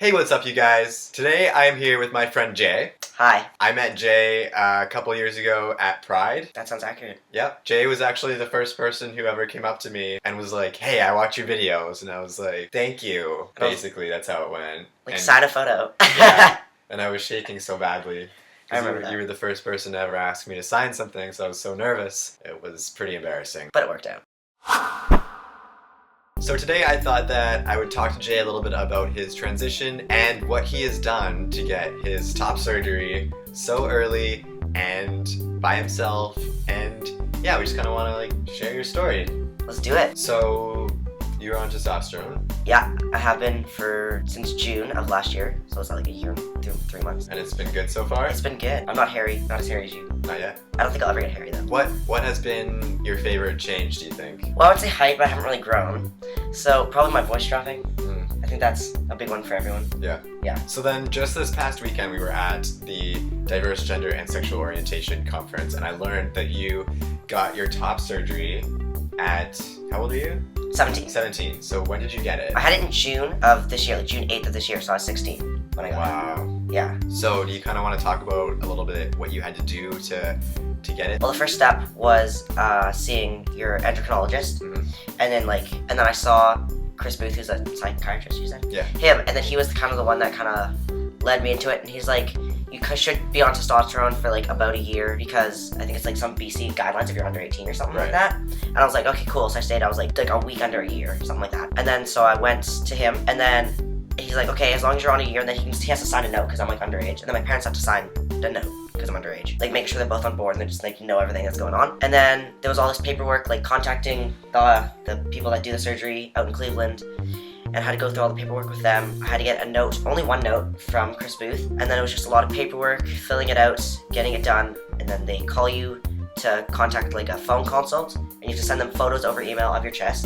Hey, what's up, you guys? Today I am here with my friend Jay. Hi. I met Jay a couple years ago at Pride. That sounds accurate. Yep. Jay was actually the first person who ever came up to me and was like, hey, I watch your videos. And I was like, thank you. Basically, that's how it went. Sign a photo. Yeah. And I was shaking so badly. I remember that. You were the first person to ever ask me to sign something, so I was so nervous. It was pretty embarrassing. But it worked out. So today I thought that I would talk to Jay a little bit about his transition and what he has done to get his top surgery so early and by himself. And yeah, we just kind of want to share your story. Let's do it. So you're on testosterone. Yeah, I have been since June of last year. So it's like a year through 3 months. And it's been good so far? It's been good. I'm not hairy, not as hairy as you. Not yet? I don't think I'll ever get hairy though. What has been your favorite change, do you think? Well, I would say height, but I haven't really grown. So probably my voice dropping. I think that's a big one for everyone. Yeah. Yeah. So then just this past weekend we were at the Diverse Gender and Sexual Orientation Conference, and I learned that you got your top surgery at, how old are you? 17. 17. So when did you get it? I had it in June of this year, like June 8th of this year, so I was 16 when I got it. Wow. Yeah. So do you kind of want to talk about a little bit what you had to do to get it? Well, the first step was seeing your endocrinologist, and then I saw Chris Booth, who's a psychiatrist, you said? Yeah. Him, and then he was kind of the one that kind of led me into it, and he's like, you should be on testosterone for about a year because I think it's some BC guidelines if you're under 18 or something like that. And I was like, okay, cool. So I stayed, I was like a week under a year, something like that. And then so I went to him, and then he's like, okay, as long as you're on a year, then he has to sign a note because I'm underage. And then my parents have to sign the note because I'm underage. Make sure they're both on board and they just know everything that's going on. And then there was all this paperwork, contacting the people that do the surgery out in Cleveland, and I had to go through all the paperwork with them. I had to get a note, only one note from Chris Booth, and then it was just a lot of paperwork, filling it out, getting it done, and then they call you to contact a phone consult, and you have to send them photos over email of your chest.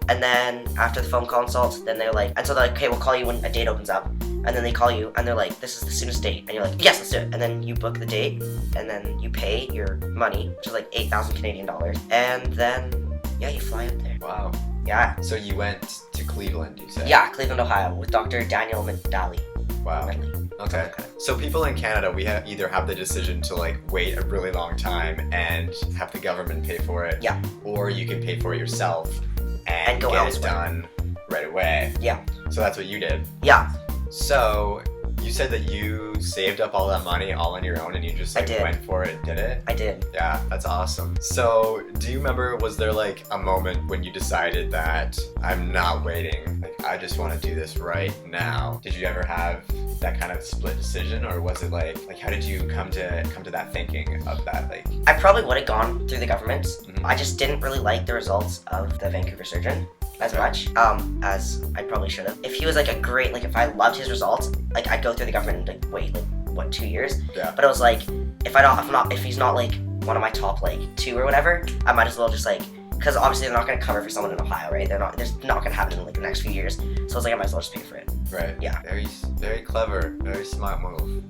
And then after the phone consult, then they're like, okay, we'll call you when a date opens up. And then they call you, and they're like, this is the soonest date. And you're like, yes, let's do it. And then you book the date, and then you pay your money, which is 8,000 Canadian dollars. And then, yeah, you fly up there. Wow. Yeah. So you went to Cleveland, you said? Yeah, Cleveland, Ohio, with Dr. Daniel Medali. Wow. Okay. So people in Canada, we either have the decision to wait a really long time and have the government pay for it. Yeah. Or you can pay for it yourself and go get elsewhere. it done right away. Yeah. So that's what you did. Yeah. So you said that you saved up all that money all on your own and you just went for it and did it? I did. Yeah, that's awesome. So do you remember, was there a moment when you decided that I'm not waiting, I just want to do this right now? Did you ever have that kind of split decision, or was it how did you come to that thinking of that? I probably would have gone through the government. I just didn't really like the results of the Vancouver surgeon as much as I probably should have. If he was a great, if I loved his results, I'd go through the government and wait 2 years. Yeah. But it was if he's not one of my top 2 or whatever, I might as well just because obviously they're not going to cover for someone in Ohio, right? They're not going to happen in the next few years. So I might as well just pay for it. Right. Yeah. Very, very clever, very smart move.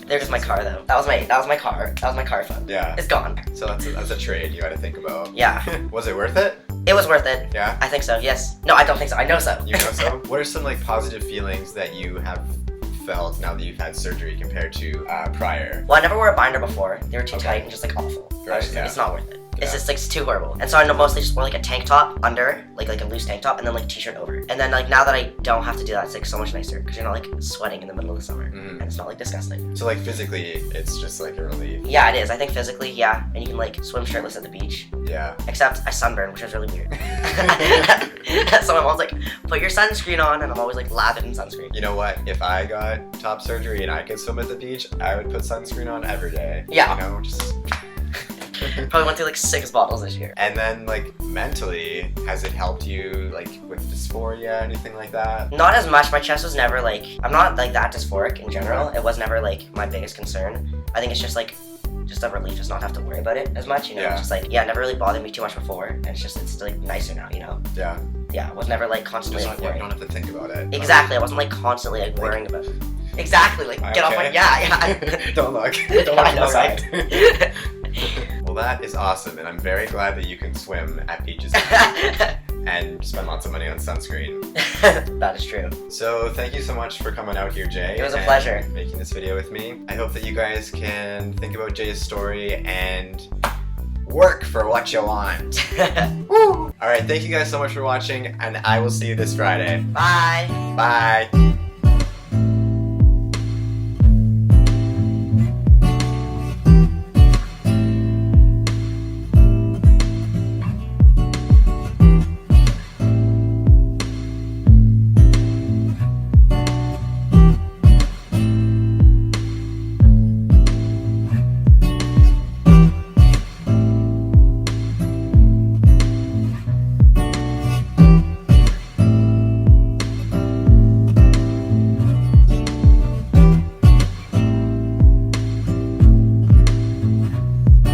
There's my car though. That was my car. That was my car fund. Yeah. It's gone. So that's a trade you had to think about. Yeah. Was it worth it? It was worth it. Yeah? I think so, yes. No, I don't think so. I know so. You know so? What are some positive feelings that you have felt now that you've had surgery compared to prior? Well, I never wore a binder before. They were too tight and just awful. Right, I was just yeah. it's not worth it. It's Yeah. just it's too horrible. And so I mostly just wore a tank top under, like a loose tank top, and then t-shirt over. And then now that I don't have to do that, it's so much nicer because you're not sweating in the middle of the summer, and it's not disgusting. So physically, it's just a relief. Yeah, it is. I think physically, yeah, and you can swim shirtless at the beach. Yeah. Except I sunburn, which is really weird. So my mom's put your sunscreen on, and I'm always lathered in sunscreen. You know what? If I got top surgery and I could swim at the beach, I would put sunscreen on every day. Yeah. You know, just. Probably went through 6 bottles this year. And then mentally, has it helped you with dysphoria, anything like that? Not as much. My chest was never I'm not that dysphoric in general. It was never my biggest concern. I think it's just a relief just not have to worry about it as much, you know. Yeah. It's just it never really bothered me too much before, and it's nicer now, you know. Yeah. Yeah, I was never constantly You worrying. don't have to think about it. Exactly, I wasn't constantly worrying about it. Exactly, get off my yeah. Don't look. Don't look I know, inside. Well, that is awesome, and I'm very glad that you can swim at beaches. and spend lots of money on sunscreen. That is true. So thank you so much for coming out here, Jay. It was a and pleasure. making this video with me. I hope that you guys can think about Jay's story and work for what you want. Woo! Alright, thank you guys so much for watching, and I will see you this Friday. Bye. Bye.